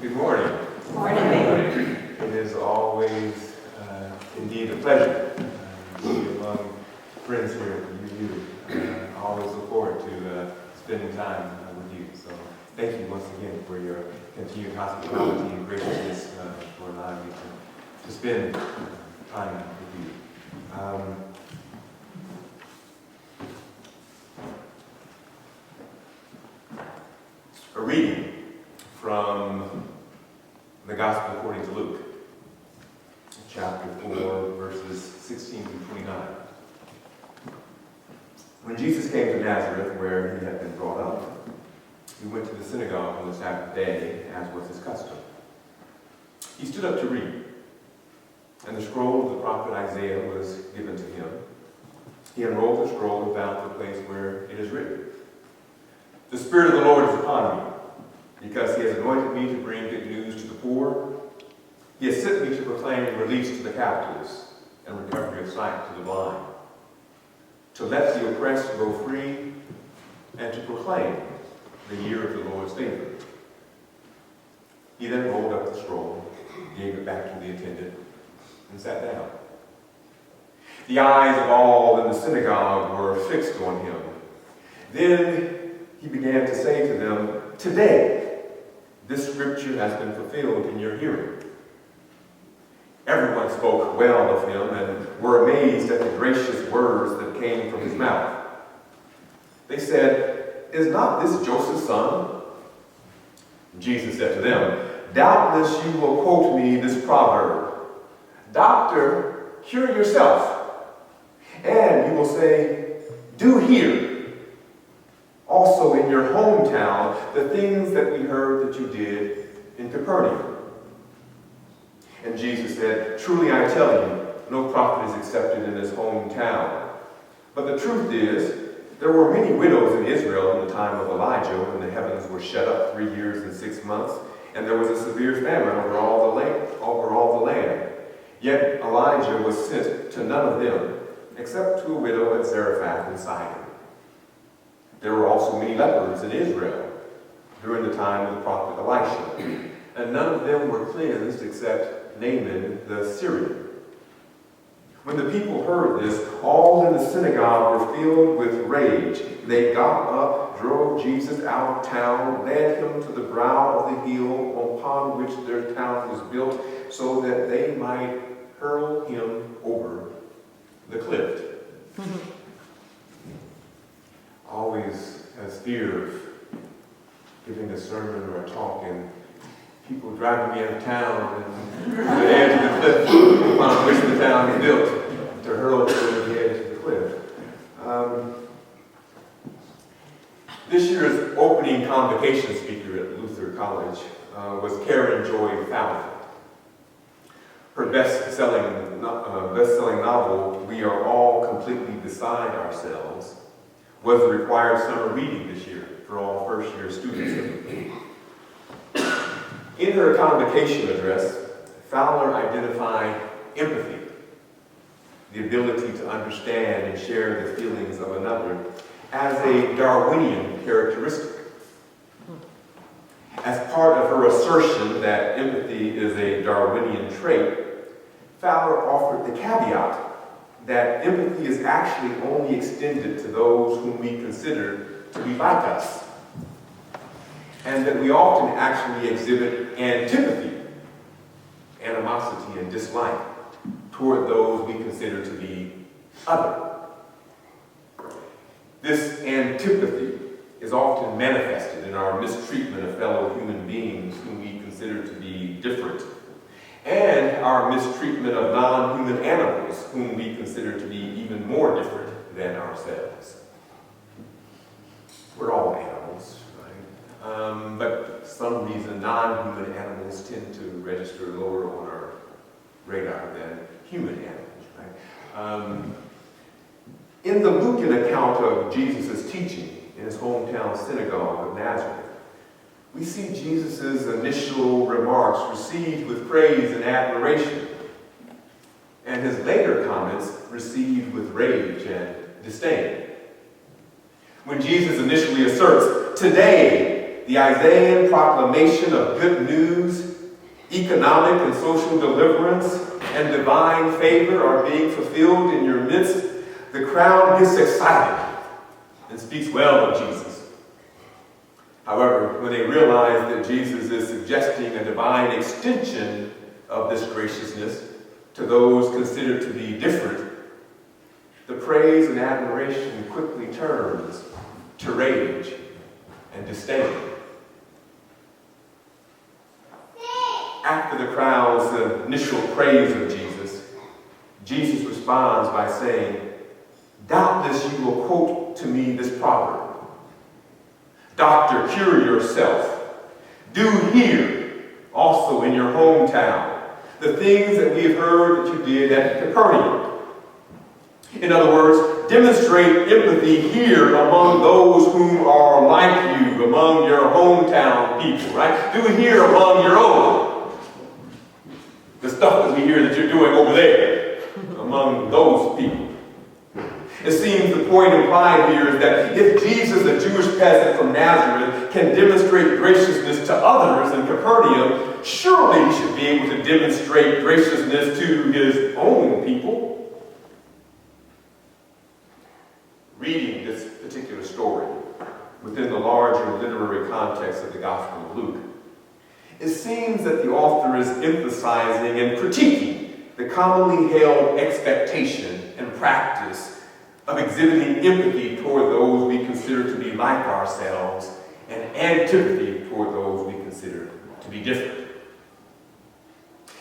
Good morning. Good morning. It is always indeed a pleasure to be among friends here at UU. I always look forward to spending time with you. So thank you once again for your continued hospitality and graciousness for allowing me to spend time with you. A reading from the Gospel according to Luke, chapter 4, verses 16 through 29. When Jesus came to Nazareth, where he had been brought up, he went to the synagogue on the Sabbath day, as was his custom. He stood up to read, and the scroll of the prophet Isaiah was given to him. He unrolled the scroll and found the place where it is written, "The Spirit of the Lord is upon me, because he has anointed me to bring good news to the poor. He has sent me to proclaim release to the captives and recovery of sight to the blind, to let the oppressed go free, and to proclaim the year of the Lord's favor." He then rolled up the scroll, gave it back to the attendant, and sat down. The eyes of all in the synagogue were fixed on him. Then he began to say to them, "Today, this scripture has been fulfilled in your hearing." Everyone spoke well of him and were amazed at the gracious words that came from his mouth. They said, "Is not this Joseph's son?" Jesus said to them, "Doubtless you will quote me this proverb, 'Doctor, cure yourself.' And you will say, 'Do here also in your hometown the things that we heard that you did in Capernaum.'" And Jesus said, "Truly I tell you, no prophet is accepted in his hometown. But the truth is, there were many widows in Israel in the time of Elijah, when the heavens were shut up 3 years and 6 months, and there was a severe famine over all the land. Yet Elijah was sent to none of them, except to a widow at Zarephath in Sidon. There were also many lepers in Israel during the time of the prophet Elisha, and none of them were cleansed except Naaman the Syrian." When the people heard this, all in the synagogue were filled with rage. They got up, drove Jesus out of town, led him to the brow of the hill upon which their town was built, so that they might hurl him over the cliff. Always has fear of giving a sermon or a talk and people driving me out of town and to the edge of the cliff upon which the town is built, to hurl me over the edge of the cliff. This year's opening convocation speaker at Luther College was Karen Joy Fowler. Her best-selling novel, "We Are All Completely Beside Ourselves," was the required summer reading this year for all first-year students. In her convocation address, Fowler identified empathy, the ability to understand and share the feelings of another, as a Darwinian characteristic. As part of her assertion that empathy is a Darwinian trait, Fowler offered the caveat that empathy is actually only extended to those whom we consider to be like us, and that we often actually exhibit antipathy, animosity, and dislike toward those we consider to be other. This antipathy is often manifested in our mistreatment of fellow human beings whom we consider to be different, and our mistreatment of non-human animals whom we consider to be even more different than ourselves. We're all animals, right? But for some reason, non-human animals tend to register lower on our radar than human animals, right? In the Lucan account of Jesus' teaching in his hometown synagogue of Nazareth, we see Jesus' initial remarks received with praise and admiration, and his later comments received with rage and disdain. When Jesus initially asserts, "Today, the Isaiah proclamation of good news, economic and social deliverance, and divine favor are being fulfilled in your midst, the crowd gets excited and speaks well of Jesus. However, when they realize that Jesus is suggesting a divine extension of this graciousness to those considered to be different, the praise and admiration quickly turns to rage and disdain. After the crowd's initial praise of Jesus, Jesus responds by saying, "Doubtless you will quote to me this proverb, 'Doctor, cure yourself. Do here also in your hometown the things that we have heard that you did at Capernaum.'" In other words, demonstrate empathy here among those whom are like you, among your hometown people, right? Do it here among your own. The stuff that we hear that you're doing over there, among those people. It seems the point implied here is that if Jesus, a Jewish peasant from Nazareth, can demonstrate graciousness to others in Capernaum, surely he should be able to demonstrate graciousness to his own people. Reading this particular story within the larger literary context of the Gospel of Luke, it seems that the author is emphasizing and critiquing the commonly held expectation and practice of exhibiting empathy toward those we consider to be like ourselves and antipathy toward those we consider to be different.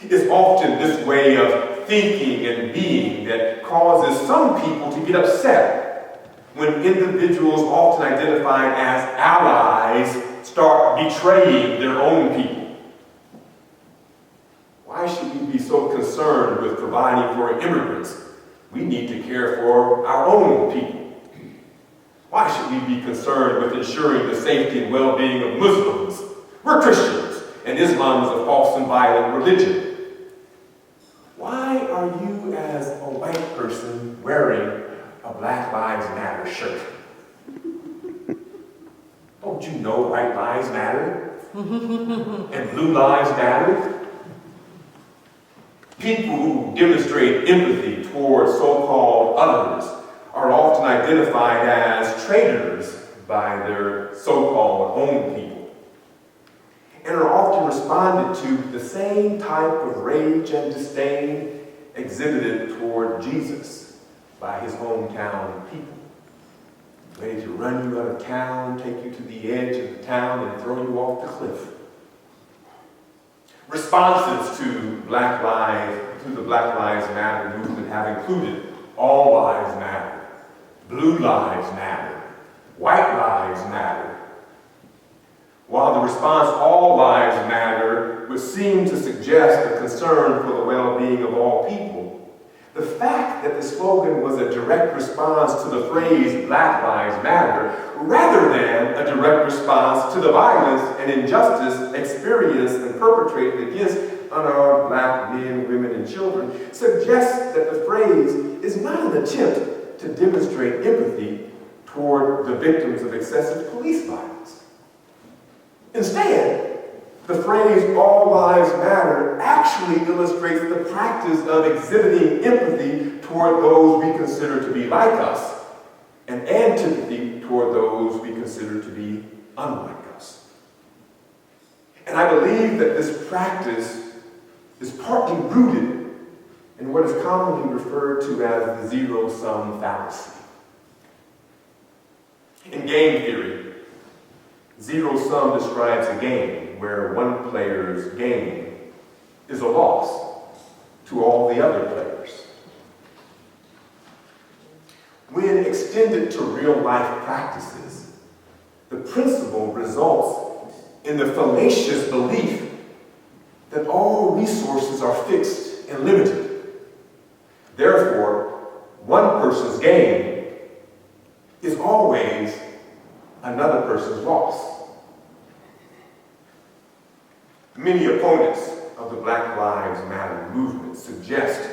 It's often this way of thinking and being that causes some people to get upset when individuals often identified as allies start betraying their own people. Why should we be so concerned with providing for immigrants? We need to care for our own people. Why should we be concerned with ensuring the safety and well-being of Muslims? We're Christians, and Islam is a false and violent religion. Why are you, as a white person, wearing a Black Lives Matter shirt? Don't you know white lives matter? And blue lives matter? People who demonstrate empathy toward so-called others are often identified as traitors by their so-called own people, and are often responded to the same type of rage and disdain exhibited toward Jesus by his hometown people, ready to run you out of town, take you to the edge of the town, and throw you off the cliff. Responses to the Black Lives Matter movement have included all lives matter, blue lives matter, white lives matter. While the response all lives matter would seem to suggest a concern for the well-being of all people, the fact that the slogan was a direct response to the phrase Black Lives Matter, rather than a direct response to the violence and injustice experienced and perpetrated against unarmed Black men, women, and children, suggests that the phrase is not an attempt to demonstrate empathy toward the victims of excessive police violence. Instead, the phrase all lives matter actually illustrates the practice of exhibiting empathy toward those we consider to be like us, and antipathy toward those we consider to be unlike us. And I believe that this practice is partly rooted in what is commonly referred to as the zero-sum fallacy. In game theory, zero-sum describes a game where one player's gain is a loss to all the other players. When extended to real-life practices, the principle results in the fallacious belief that all resources are fixed and limited. Therefore, one person's gain is always another person's loss. Many opponents of the Black Lives Matter movement suggest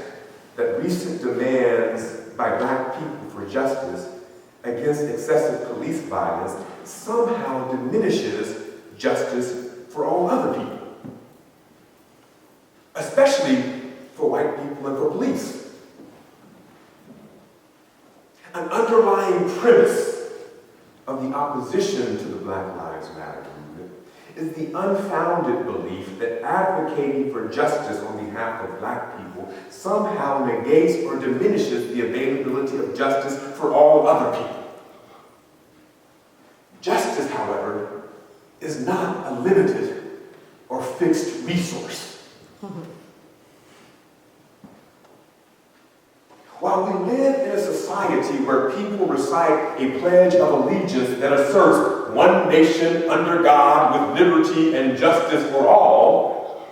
that recent demands by Black people for justice against excessive police violence somehow diminishes justice for all other people, especially for white people and for police. An underlying premise of the opposition to the Black Lives Matter movement is the unfounded belief that advocating for justice on behalf of black people somehow negates or diminishes the availability of justice for all other people. Justice, however, is not a limited or fixed resource. While we live in a society where people recite a pledge of allegiance that asserts one nation under God with liberty and justice for all,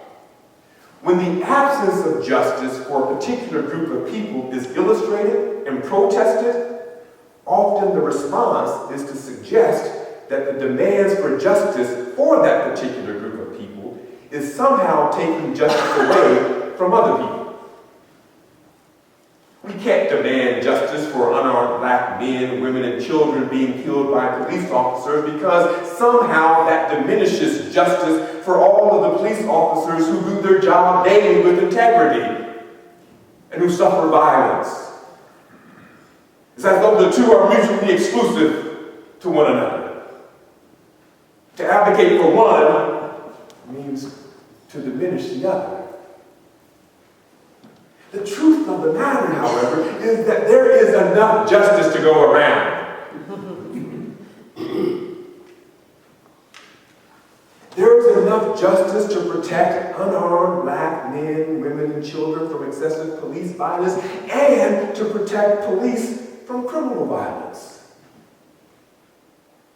when the absence of justice for a particular group of people is illustrated and protested, often the response is to suggest that the demands for justice for that particular group of people is somehow taking justice away from other people. We can't demand justice for unarmed black men, women, and children being killed by police officers because somehow that diminishes justice for all of the police officers who do their job daily with integrity and who suffer violence. It's as though the two are mutually exclusive to one another. To advocate for one means to diminish the other. The truth of the matter, however, is that there is enough justice to go around. There is enough justice to protect unarmed black men, women, and children from excessive police violence and to protect police from criminal violence.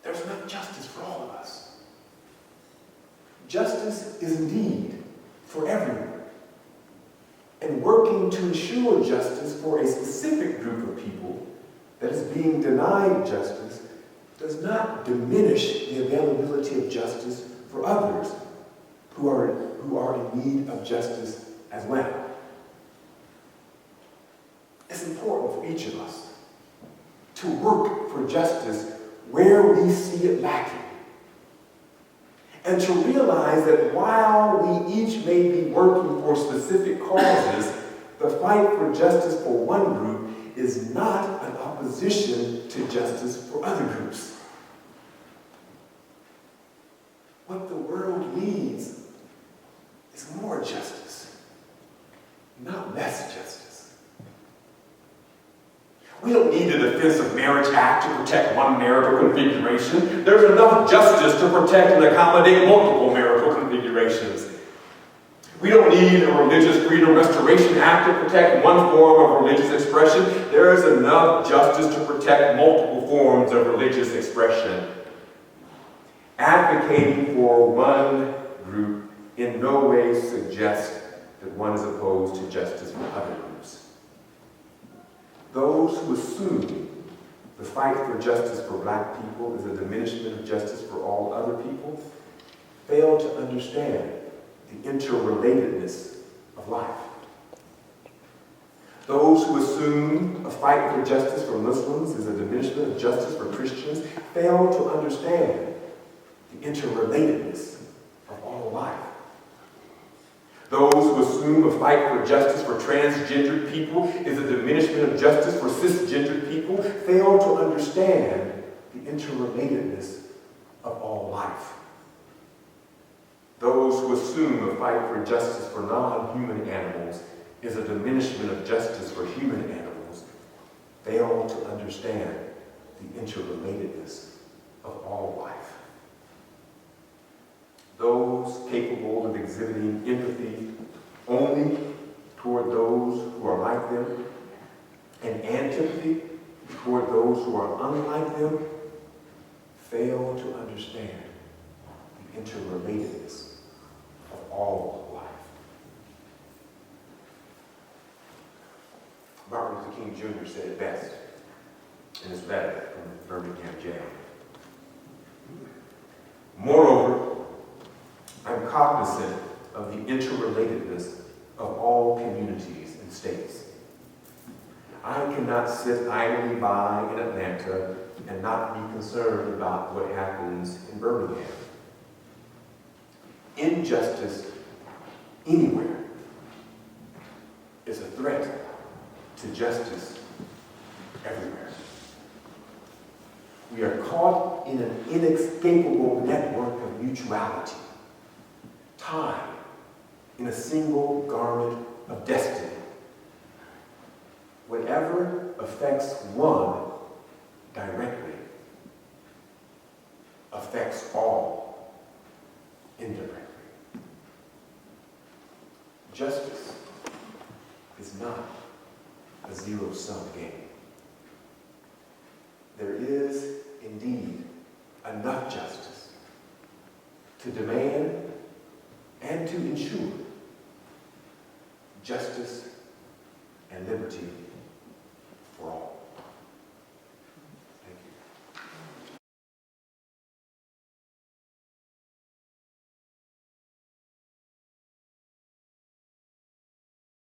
There's enough justice for all of us. Justice is indeed for everyone. And working to ensure justice for a specific group of people that is being denied justice does not diminish the availability of justice for others who are in need of justice as well. It's important for each of us to work for justice where we see it lacking. And to realize that while we each may be working for specific causes, the fight for justice for one group is not an opposition to justice for other groups. What the world needs is more justice, not less justice. We don't need the Defense of Marriage Act to protect one marital configuration. There's enough justice to protect and accommodate multiple marital configurations. We don't need a Religious Freedom Restoration Act to protect one form of religious expression. There is enough justice to protect multiple forms of religious expression. Advocating for one group in no way suggests that one is opposed to justice for other groups. Those who assume the fight for justice for black people is a diminishment of justice for all other people fail to understand the interrelatedness of life. Those who assume a fight for justice for Muslims is a diminishment of justice for Christians fail to understand the interrelatedness of all life. Those who assume a fight for justice for transgendered people is a diminishment of justice for cisgendered people fail to understand the interrelatedness of all life. Those who assume a fight for justice for non-human animals is a diminishment of justice for human animals fail to understand the interrelatedness of all life. Those capable of exhibiting empathy only toward those who are like them and antipathy toward those who are unlike them fail to understand the interrelatedness of all life. Martin Luther King Jr. said it best in his letter from Birmingham jail. Moreover, I'm cognizant of the interrelatedness of all communities and states. I cannot sit idly by in Atlanta and not be concerned about what happens in Birmingham. Injustice anywhere is a threat to justice everywhere. We are caught in an inescapable network of mutuality, tied in a single garment of destiny. Whatever affects one directly affects all indirectly. Justice is not a zero-sum game. There is indeed enough justice to demand and to ensure justice and liberty